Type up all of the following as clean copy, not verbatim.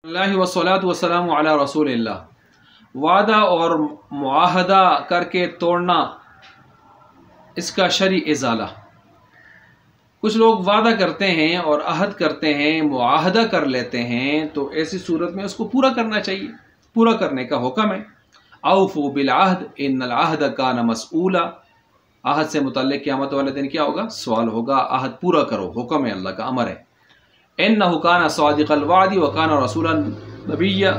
اللہ वस्सलातु वस्सलामु अला रसूलिल्लाह। वादा और मुआहदा करके तोड़ना, इसका शरई इज़ाला। कुछ लोग वादा करते हैं और अहद करते हैं, मुआहदा कर लेते हैं, तो ऐसी सूरत में उसको पूरा करना चाहिए, पूरा करने का हुक्म है। औफू बिल अहद इन्नल अहद कान मसऊला। अहद से मुतल्लिक़ क़यामत वाले दिन क्या होगा? सवाल होगा। अहद पूरा करो, हुक्म है, अल्लाह का अमर है। इन्नहु कान सादिक़ल वादी व कान रसूलन नबिय्या।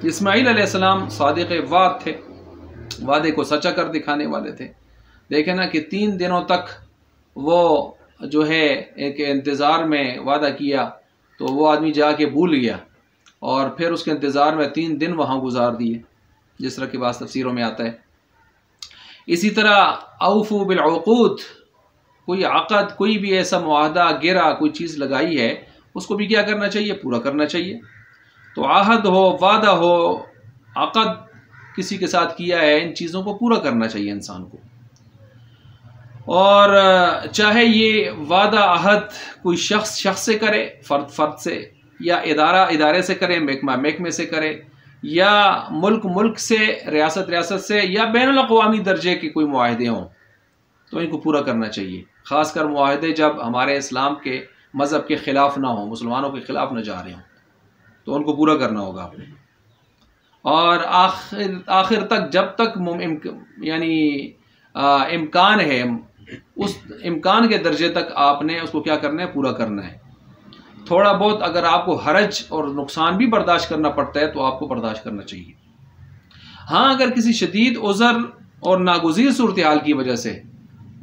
इस्माईल अलैहिस्सलाम सादिक़ वाद थे, वादे को सच्चा कर दिखाने वाले थे। देखें ना कि 3 दिनों तक वो जो है एक इंतज़ार में वादा किया, तो वो आदमी जाके भूल गया और फिर उसके इंतज़ार में 3 दिन वहाँ गुजार दिए, जिस तरह की बात तफसीरों में आता है। इसी तरह औफू बिल उक़ूद, कोई अक़द, कोई भी ऐसा मुआहदा गिरा, कोई चीज़ लगाई है, उसको भी क्या करना चाहिए? पूरा करना चाहिए। तो आहद हो, वादा हो, अक़द किसी के साथ किया है, इन चीज़ों को पूरा करना चाहिए इंसान को। और चाहे ये वादा अहद कोई शख्स से करे, फ़र्द से, या इदारे से करे, महकमे से करे, या मुल्क से, रियासत से, या बैनुल अक़वामी दर्जे के कोई मुआहदे हों, तो इनको पूरा करना चाहिए। ख़ासकर मुआहदे जब हमारे इस्लाम के मज़हब के ख़िलाफ़ ना हो, मुसलमानों के ख़िलाफ़ ना जा रहे हों, तो उनको पूरा करना होगा आपने। और आखिर तक, जब तक यानी इम्कान है, उस इम्कान के दर्जे तक आपने उसको क्या करना है? पूरा करना है। थोड़ा बहुत अगर आपको हरज और नुकसान भी बर्दाश्त करना पड़ता है, तो आपको बर्दाश्त करना चाहिए। हाँ, अगर किसी शदीद उज़र और नागुज़ीर सूरत हाल की वजह से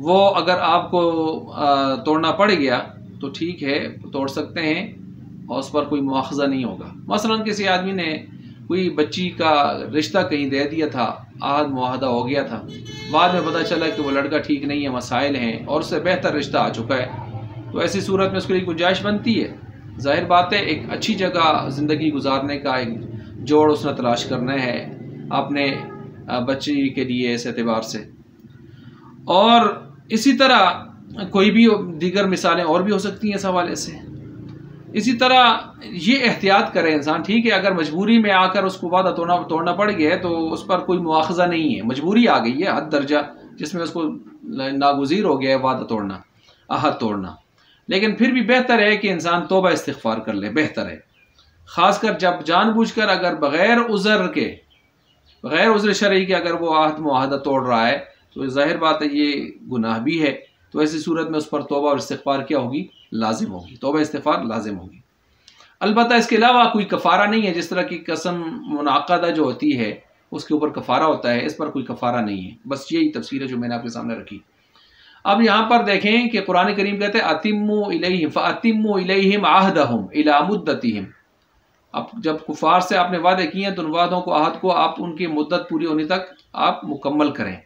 वो अगर आपको तोड़ना पड़ गया, तो ठीक है, तोड़ सकते हैं और उस पर कोई मुआख़ज़ा नहीं होगा। मसलन किसी आदमी ने कोई बच्ची का रिश्ता कहीं दे दिया था, आहद मुआहदा हो गया था, बाद में पता चला कि वो लड़का ठीक नहीं है, मसाइल हैं और उससे बेहतर रिश्ता आ चुका है, तो ऐसी सूरत में उसके लिए गुंजाइश बनती है। ज़ाहिर बात है, एक अच्छी जगह ज़िंदगी गुजारने का एक जोड़ उसने तलाश करना है अपने बच्ची के लिए, इस एतबार से। और इसी तरह कोई भी दीगर मिसालें और भी हो सकती हैं इस हवाले से। इसी तरह ये एहतियात करे इंसान, ठीक है, अगर मजबूरी में आकर उसको वादा तोड़ना पड़ गया है, तो उस पर कोई मुआख़ज़ा नहीं है, मजबूरी आ गई है हद दर्जा जिसमें उसको नागुज़ीर हो गया है वादा तोड़ना, अहद तोड़ना। लेकिन फिर भी बेहतर है कि इंसान तौबा इस्तिग़फ़ार कर ले, बेहतर है। ख़ासकर जब जानबूझकर अगर बग़ैर उज़्र शरई के अगर वो आहद मुआहदा तोड़ रहा है, तो ज़ाहिर बात है ये गुनाह भी है। तो ऐसी सूरत में उस पर तौबा और इस्तिग़फ़ार क्या होगी? लाजिम होगी, तौबा इस्तिग़फ़ार लाजिम होगी। अलबत्ता इसके अलावा कोई कफ़ारा नहीं है। जिस तरह की कसम मुनाक़दा जो होती है उसके ऊपर कफ़ारा होता है, इस पर कोई कफ़ारा नहीं है। बस यही तफसीर है जो मैंने आपके सामने रखी। अब यहाँ पर देखें कि कुरान करीम कहते हैं अतिम्मू इलैहिम अहदहुम इला मुद्दतिहिम। अब जब कुफ़ार से आपने वादे किए हैं, तो उन वादों को, अहद को आप उनकी मुद्दत पूरी होने तक आप मुकम्मल करें।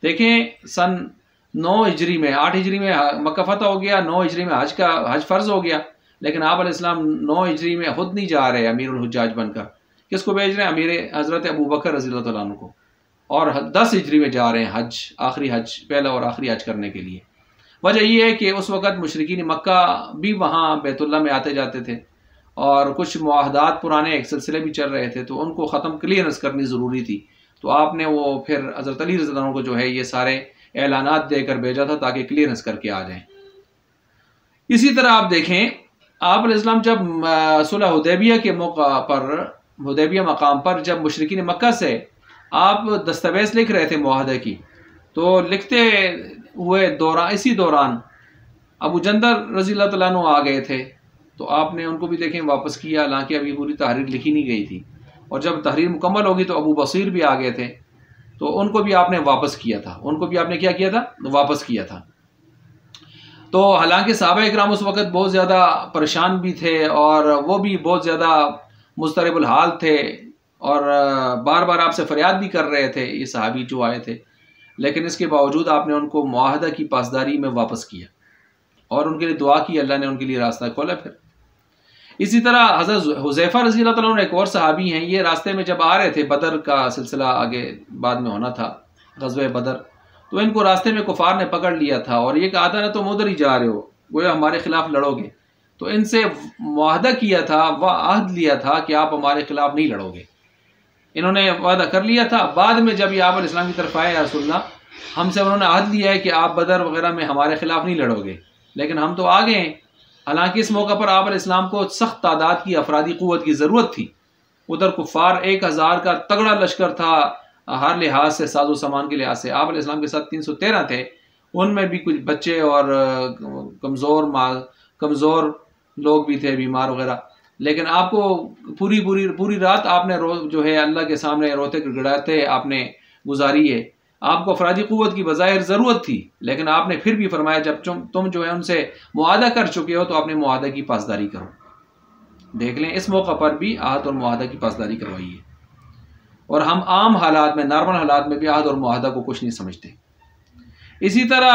देखें, सन 9 हिजरी में, 8 हिजरी में मक्का फतह हो गया, 9 हिजरी में हज फ़र्ज़ हो गया, लेकिन आप अलैहिस्सलाम 9 हिजरी में खुद नहीं जा रहे अमीरुल हुज्जाज बनकर। किसको भेज रहे हैं? अमीर हज़रत अबू बकर रज़ियल्लाहु तआला अन्हु को। और 10 हिजरी में जा रहे हैं हज, आखिरी हज, पहला और आखिरी हज करने के लिए। वजह यह है कि उस वक़्त मुशरिकीन मक्का भी वहाँ बैतुल्लाह में आते जाते थे और कुछ मुआहदात पुराने एक सिलसिले भी चल रहे थे, तो उनको ख़त्म क्लियरेंस करनी ज़रूरी थी। तो आपने वो फिर हज़रत अली रज़ियल्लाहु अन्हु को जो है ये सारे ऐलानात देकर भेजा था ताकि क्लियरेंस करके आ जाएं। इसी तरह आप देखें, आप अलैहिस्सलाम जब सुलह हुदैबिया के मौका पर, हुदैबिया मकाम पर जब मुशरिकीन मक्का से आप दस्तावेज़ लिख रहे थे मुआहदे की, तो लिखते हुए इसी दौरान अबू जंदर रज़ियल्लाहु तआला अन्हु आ गए थे, तो आपने उनको भी देखें वापस किया, हालांकि अभी पूरी तहरीर लिखी नहीं गई थी। और जब तहरीर मुकम्मल होगी तो अबू बसीर भी आ गए थे, तो उनको भी आपने वापस किया था, उनको भी आपने क्या किया था? वापस किया था। तो हालांकि सहाबा इकराम उस वक़्त बहुत ज़्यादा परेशान भी थे और वो भी बहुत ज़्यादा मुस्तरबुल हाल थे और बार बार आपसे फरियाद भी कर रहे थे ये सहाबी जो आए थे, लेकिन इसके बावजूद आपने उनको मुआहदा की पासदारी में वापस किया और उनके लिए दुआ की, अल्लाह ने उनके लिए रास्ता खोला। फिर इसी तरह हज़रत हुज़ैफ़ा रज़ियल्लाहु तआला अन्हु एक और सहाबी हैं, ये रास्ते में जब आ रहे थे, बदर का सिलसिला आगे बाद में होना था, ग़ज़वे बदर, तो इनको रास्ते में कुफ़ार ने पकड़ लिया था और ये कहा था ना तुम उधर ही जा रहे हो, गोया हमारे ख़िलाफ़ लड़ोगे। تو ان سے معاہدہ کیا تھا، وہ عہد لیا تھا کہ آپ ہمارے خلاف نہیں لڑو گے. انہوں نے وعدہ کر لیا تھا. بعد میں جب یہ آپ علیہ السلام کی طرف آئے، یا رسول اللہ ہم سے انہوں نے عہد لیا ہے کہ آپ بدر وغیرہ میں ہمارے خلاف نہیں لڑو گے، لیکن ہم تو آگے ہیں. حالانکہ اس موقع پر آپ علیہ السلام کو سخت تعداد کی افرادی قوت کی ضرورت تھی. ادھر کفار 1000 کا تگڑا لشکر تھا ہر لحاظ سے، ساز و سامان کے لحاظ سے. آپ علیہ السلام کے ساتھ 313 تھے، ان میں بھی کچھ بچے اور کمزور لوگ بھی تھے، بیمار وغیرہ. لیکن آپ کو پوری رات آپ نے جو ہے اللہ کے سامنے روتے گڑگڑاتے آپ نے گزاری ہے. آپ کو افرادی قوت کی بظاہر ضرورت تھی، لیکن آپ نے پھر بھی فرمایا جب تم جو ہے ان سے معاہدہ کر چکے ہو تو اپنے معاہدہ کی پاسداری کرو. دیکھ لیں اس موقع پر بھی عہد اور معاہدہ کی پاسداری کروائی ہے. اور ہم عام حالات میں، نارمل حالات میں بھی عہد اور معاہدہ کو کچھ نہیں سمجھتے. اسی طرح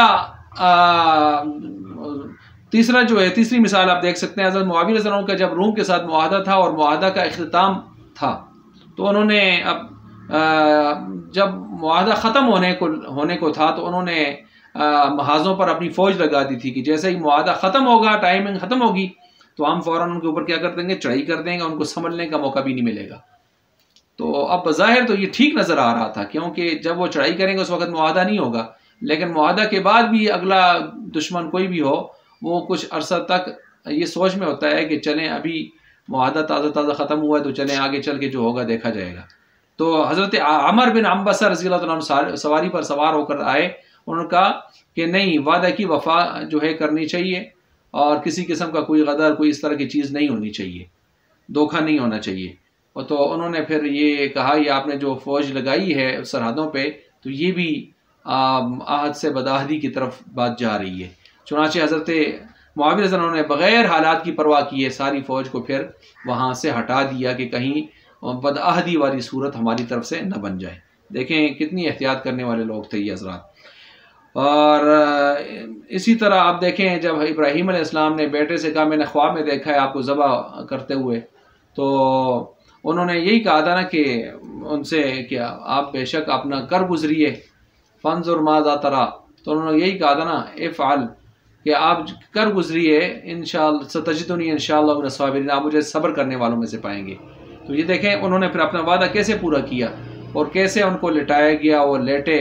تیسری مثال آپ دیکھ سکتے ہیں. حضرت معاویہ رضی اللہ عنہ کا جب روم کے ساتھ معاہدہ تھا اور معاہدہ کا اختتام تھا، تو انہوں نے جب معاہدہ ختم ہونے کو تھا تو انہوں نے محاذوں پر اپنی فوج لگا دی تھی کہ جیسے ہی معاہدہ ختم ہوگا، ٹائمنگ ختم ہوگی، تو ہم فوراً ان کے اوپر کیا کر دیں گے، چڑھائی کر دیں گے، ان کو سنبھلنے کا موقع بھی نہیں ملے گا. تو اب بظاہر تو یہ ٹھیک نظر آ رہا تھا، کیونکہ جب وہ چڑھائی کریں گے اس وقت معاہدہ نہیں ہوگا. لیکن معاہدہ کے بعد بھی اگلا دشمن کوئی بھی ہو، وہ کچھ عرصہ تک یہ سوچ میں ہوتا ہے کہ چلیں ابھی معاہدہ تازہ ختم ہوا ہے تو چلیں آگے چل کے جو ہوگا دیکھا جائے گا. تو حضرت عمر بن عنبسہ رضی اللہ عنہ سواری پر سوار ہو کر آئے. انہوں نے کہا کہ نہیں، وعدہ کی وفا جو ہے کرنی چاہیے، اور کسی قسم کا کوئی غدر، کوئی اس طرح کی چیز نہیں ہونی چاہیے، دھوکہ نہیں ہونا چاہیے. اور تو انہوں نے پھر یہ کہا، یہ آپ نے جو فوج لگائی ہے سرحدوں پہ، تو یہ بھی عہد سے بدعہدی کی طرف بات جا رہی ہے. چنانچہ حضرت معاویہ رضی اللہ عنہ نے بغیر حالات کی پرواہ کیے ساری فوج کو پھر وہاں سے ہٹا دیا کہ کہیں بدعہدی والی صورت ہماری طرف سے نہ بن جائے. دیکھیں کتنی احتیاط کرنے والے لوگ تھے یہ حضرات. اور اسی طرح آپ دیکھیں جب ابراہیم علیہ السلام نے بیٹے سے کہا میں نے خواب میں دیکھا ہے آپ کو ذبح کرتے ہوئے، تو انہوں نے یہی کہا تھا نا کہ ان سے کہ آپ بے شک اپنا کر گزریے، فانظر ماذا ترى. تو انہوں نے یہی کہا تھا نا افعل، کہ آپ کر گزریے، انشاءاللہ ستجدنی انشاءاللہ من الصابرین، آپ مجھے صبر کرنے والوں میں سے پائیں گے. تو یہ دیکھیں انہوں نے پھر اپنا وعدہ کیسے پورا کیا، اور کیسے ان کو لٹایا گیا، وہ لیٹے،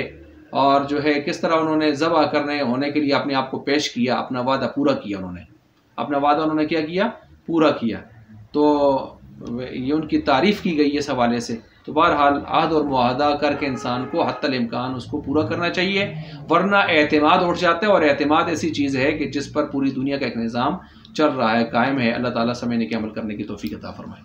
اور جو ہے کس طرح انہوں نے ذبح کرنے ہونے کے لیے اپنے آپ کو پیش کیا، اپنا وعدہ پورا کیا. اپنا وعدہ انہوں نے کیا کیا، پورا کیا. تو یہ ان کی تعریف کی گئی اس حوالے سے. تو بہرحال عہد اور معاہدہ کر کے انسان کو حتی الامکان اس کو پورا کرنا چاہیے، ورنہ اعتماد اٹھ جاتا ہے. اور اعتماد ایسی چیز ہے کہ جس پر پوری دنیا کا ایک نظام چل رہا ہے، قائم ہے. اللہ تعالیٰ سمجھنے کے عمل کرنے کی توفیق عطا فرمائے.